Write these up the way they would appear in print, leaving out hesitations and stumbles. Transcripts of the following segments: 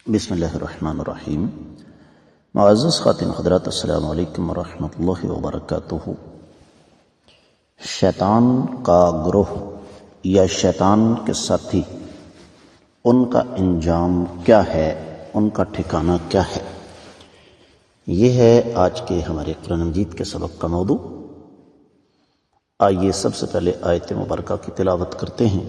بسم اللہ الرحمن الرحیم۔ معزز خواتین حضرات، السلام علیکم ورحمۃ اللہ وبرکاتہ۔ شیطان کا گروہ یا شیطان کے ساتھی، ان کا انجام کیا ہے، ان کا ٹھکانہ کیا ہے، یہ ہے آج کے ہمارے قرآن مجید کے سبق کا موضوع۔ آئیے سب سے پہلے آیت مبارکہ کی تلاوت کرتے ہیں۔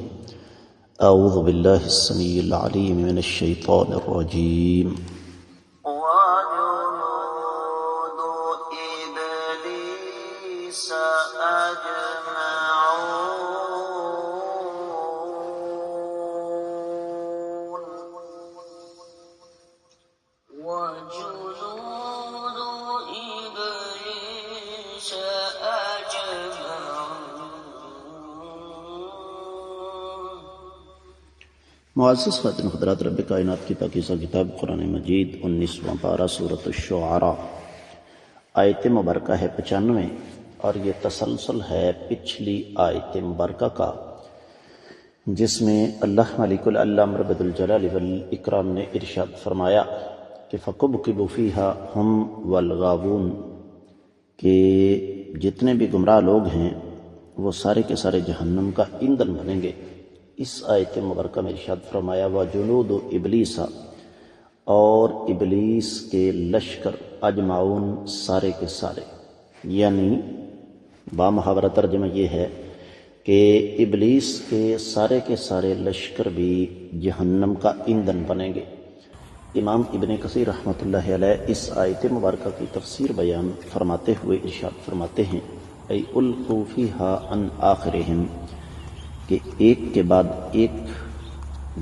اعوذ باللہ السمیع العلیم من الشیطان الرجیم۔ وجنود إبليس أجمعون وجنود إبليس أجمعون۔ معزز خواتین حضرات، رب کائنات کی پاکیزہ کتاب قرآن مجید 19واں پارہ سورۃ الشعراء، آیت مبارکہ ہے 95، اور یہ تسلسل ہے پچھلی آیت مبارکہ کا، جس میں اللہ مالک العلم رب الجلال والاکرام نے ارشاد فرمایا کہ فَكُبْكِبُوا فِيهَا هُمْ وَالْغَاوُونَ، کہ جتنے بھی گمراہ لوگ ہیں وہ سارے کے سارے جہنم کا ایندھن بنیں گے۔ اس آیت مبارکہ میں ارشاد فرمایا وجنود ابلیس، اور ابلیس کے لشکر اجمعون، سارے کے سارے، یعنی بامحاورہ ترجمہ یہ ہے کہ ابلیس کے سارے لشکر بھی جہنم کا ایندھن بنیں گے۔ امام ابن کثیر رحمۃ اللہ علیہ اس آیت مبارکہ کی تفسیر بیان فرماتے ہوئے ارشاد فرماتے ہیں ای القوا فیہا عن آخرہم، کہ ایک کے بعد ایک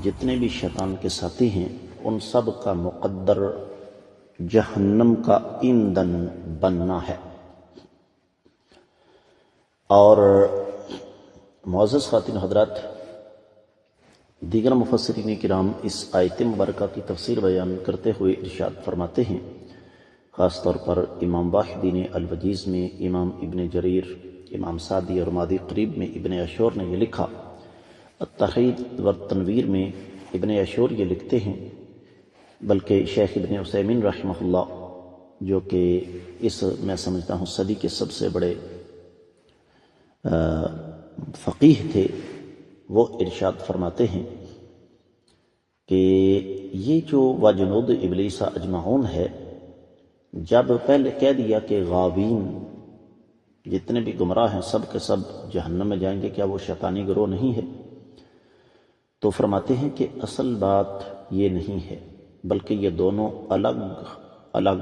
جتنے بھی شیطان کے ساتھی ہیں ان سب کا مقدر جہنم کا ایندھن بننا ہے۔ اور معزز خواتین حضرات، دیگر مفسرین کرام اس آیت مبارکہ کی تفسیر بیان کرتے ہوئے ارشاد فرماتے ہیں، خاص طور پر امام واحدی نے الوجیز میں، امام ابن جریر، امام سعدی اور مادی قریب میں ابن عاشور نے یہ لکھا، التحریر والتنویر میں ابن عاشور یہ لکھتے ہیں، بلکہ شیخ ابن عثیمین رحمہ اللہ، جو کہ اس میں سمجھتا ہوں صدی کے سب سے بڑے فقیہ تھے، وہ ارشاد فرماتے ہیں کہ یہ جو وجنود ابلیس اجمعون ہے، جب پہلے کہہ دیا کہ غاوین، جتنے بھی گمراہ ہیں سب کے سب جہنم میں جائیں گے، کیا وہ شیطانی گروہ نہیں ہے؟ تو فرماتے ہیں کہ اصل بات یہ نہیں ہے، بلکہ یہ دونوں الگ الگ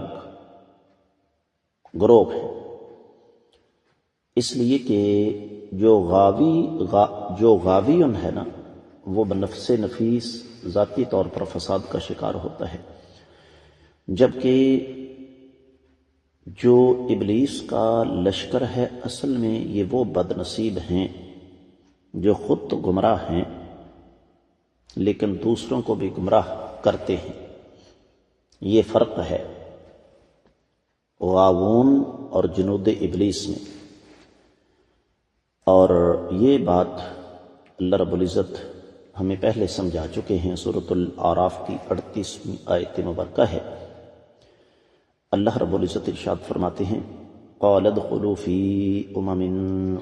گروہ ہیں، اس لیے کہ جو غاویون ہے نا، وہ بنفس نفیس ذاتی طور پر فساد کا شکار ہوتا ہے، جبکہ جو ابلیس کا لشکر ہے اصل میں یہ وہ بد نصیب ہیں جو خود تو گمراہ ہیں لیکن دوسروں کو بھی گمراہ کرتے ہیں۔ یہ فرق ہے غاوون اور جنود ابلیس میں، اور یہ بات اللہ رب العزت ہمیں پہلے سمجھا چکے ہیں۔ سورۃ الاعراف کی 38ویں آیت مبارکہ ہے، اللہ رب العزت ارشاد فرماتے ہیں قال ادخلوا فی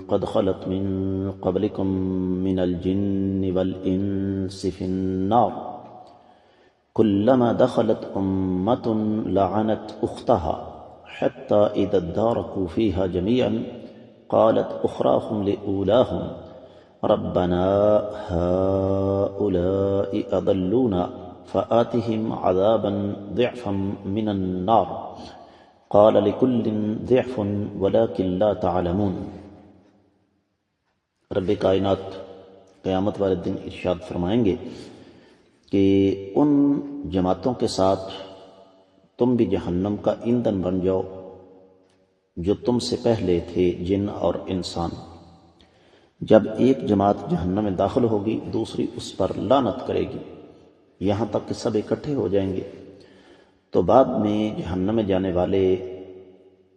قد خلت من قبلکم من الجن والانس فی النار كلما دخلت لعنت اختها حتى اذا اداركوا فيها جميعا قالت اخراهم لأولاهم ربنا هؤلاء اضلونا فآتهم عذابا ضعفا من النار قال لكل ضعف ولكن لا تعلمون۔ رب کائنات قیامت والے دن ارشاد فرمائیں گے کہ ان جماعتوں کے ساتھ تم بھی جہنم کا ایندھن بن جاؤ جو تم سے پہلے تھے، جن اور انسان۔ جب ایک جماعت جہنم میں داخل ہوگی دوسری اس پر لعنت کرے گی یہاں تک کہ سب اکٹھے ہو جائیں گے، تو بعد میں جہنم میں جانے والے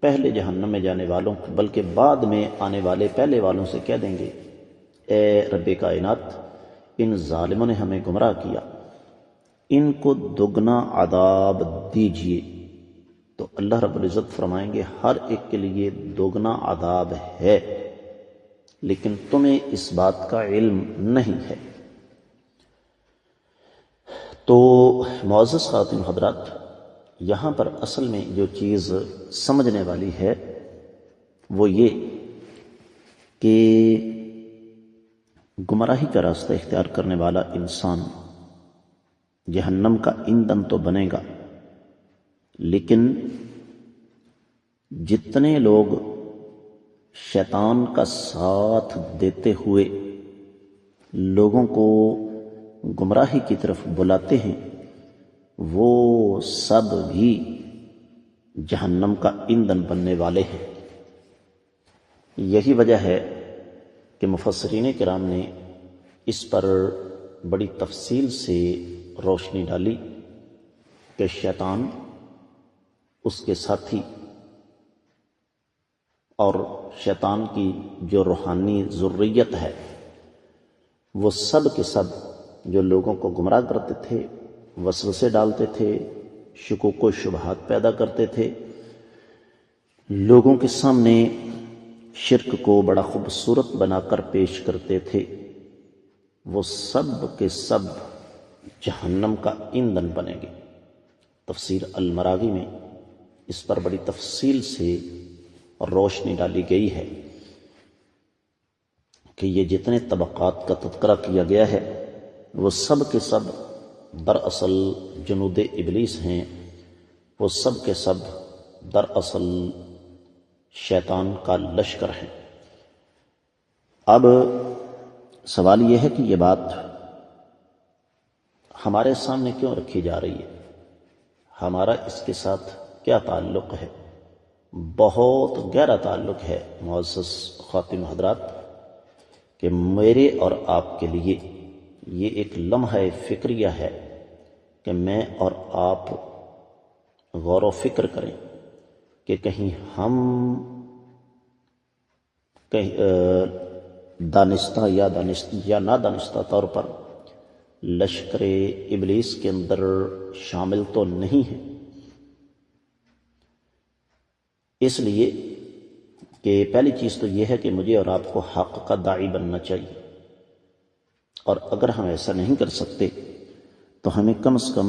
پہلے جہنم میں جانے والوں، بلکہ بعد میں آنے والے پہلے والوں سے کہہ دیں گے اے رب کائنات، ان ظالموں نے ہمیں گمراہ کیا، ان کو دگنا عذاب دیجیے، تو اللہ رب العزت فرمائیں گے ہر ایک کے لیے دگنا عذاب ہے، لیکن تمہیں اس بات کا علم نہیں ہے۔ تو معزز خواتین حضرات، یہاں پر اصل میں جو چیز سمجھنے والی ہے وہ یہ کہ گمراہی کا راستہ اختیار کرنے والا انسان جہنم کا ایندھن تو بنے گا، لیکن جتنے لوگ شیطان کا ساتھ دیتے ہوئے لوگوں کو گمراہی کی طرف بلاتے ہیں، وہ سب بھی جہنم کا ایندھن بننے والے ہیں۔ یہی وجہ ہے کہ مفسرین کرام نے اس پر بڑی تفصیل سے روشنی ڈالی کہ شیطان، اس کے ساتھی اور شیطان کی جو روحانی ذریت ہے، وہ سب کے سب جو لوگوں کو گمراہ کرتے تھے، وسوسے ڈالتے تھے، شکوک و شبہات پیدا کرتے تھے، لوگوں کے سامنے شرک کو بڑا خوبصورت بنا کر پیش کرتے تھے، وہ سب کے سب جہنم کا ایندھن بنیں گے۔ تفسیر المراغی میں اس پر بڑی تفصیل سے روشنی ڈالی گئی ہے کہ یہ جتنے طبقات کا تذکرہ کیا گیا ہے وہ سب کے سب دراصل جنود ابلیس ہیں، وہ سب کے سب دراصل شیطان کا لشکر ہیں۔ اب سوال یہ ہے کہ یہ بات ہمارے سامنے کیوں رکھی جا رہی ہے؟ ہمارا اس کے ساتھ کیا تعلق ہے؟ بہت گہرا تعلق ہے معزز خواتین حضرات، کہ میرے اور آپ کے لیے یہ ایک لمحہ فکریہ ہے کہ میں اور آپ غور و فکر کریں کہ کہیں ہم دانستہ یا نادانستہ طور پر لشکر ابلیس کے اندر شامل تو نہیں ہیں، اس لیے کہ پہلی چیز تو یہ ہے کہ مجھے اور آپ کو حق کا داعی بننا چاہیے، اور اگر ہم ایسا نہیں کر سکتے تو ہمیں کم از کم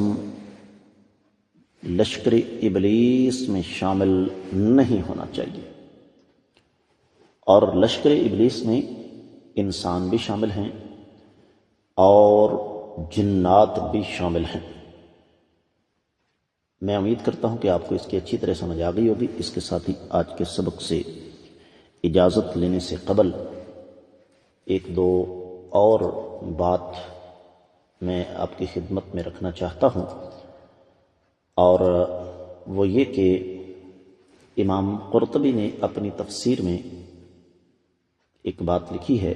لشکر ابلیس میں شامل نہیں ہونا چاہیے۔ اور لشکر ابلیس میں انسان بھی شامل ہیں اور جنات بھی شامل ہیں۔ میں امید کرتا ہوں کہ آپ کو اس کی اچھی طرح سمجھ آ گئی ہوگی۔ اس کے ساتھ ہی آج کے سبق سے اجازت لینے سے قبل ایک دو اور بات میں آپ کی خدمت میں رکھنا چاہتا ہوں، اور وہ یہ کہ امام قرطبی نے اپنی تفسیر میں ایک بات لکھی ہے،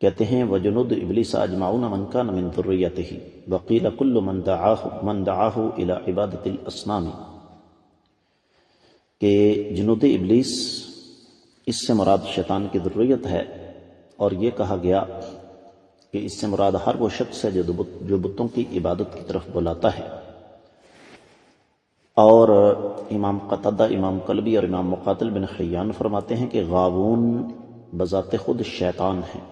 کہتے ہیں وَجُنُودُ إِبْلِيسَ أَجْمَعُونَ مَنْ كَانَ مِنْ ذُرِّيَّتِهِ وَقِيلَ كُلُّ مَنْ دَعَاهُ إِلَى عِبَادَةِ الْأَصْنَامِ، کہ جنود ابلیس اس سے مراد شیطان کی ذریت ہے، اور یہ کہا گیا کہ اس سے مراد ہر وہ شخص ہے جو بتوں کی عبادت کی طرف بلاتا ہے۔ اور امام قتادہ، امام قلبی اور امام مقاتل بن حیان فرماتے ہیں کہ غاوون بذات خود شیطان ہیں،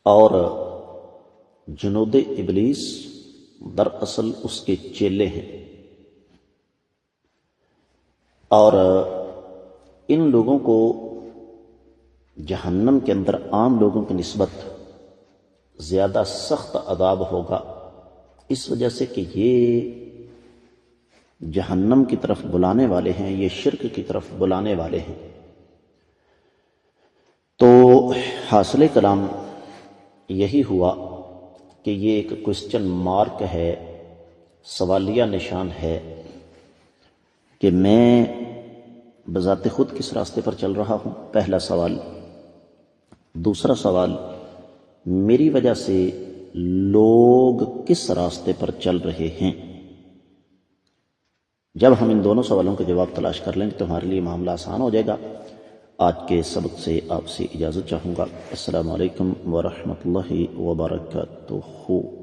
اور جنود ابلیس دراصل اس کے چیلے ہیں، اور ان لوگوں کو جہنم کے اندر عام لوگوں کی نسبت زیادہ سخت عذاب ہوگا، اس وجہ سے کہ یہ جہنم کی طرف بلانے والے ہیں، یہ شرک کی طرف بلانے والے ہیں۔ تو حاصل کلام یہی ہوا کہ یہ ایک کوسچن مارک ہے، سوالیہ نشان ہے کہ میں بذات خود کس راستے پر چل رہا ہوں، پہلا سوال۔ دوسرا سوال، میری وجہ سے لوگ کس راستے پر چل رہے ہیں؟ جب ہم ان دونوں سوالوں کے جواب تلاش کر لیں گے تو ہمارے لیے معاملہ آسان ہو جائے گا، آج کے سبق سے آپ سے اجازت چاہوں گا۔ السلام علیکم ورحمۃ اللہ وبرکاتہ۔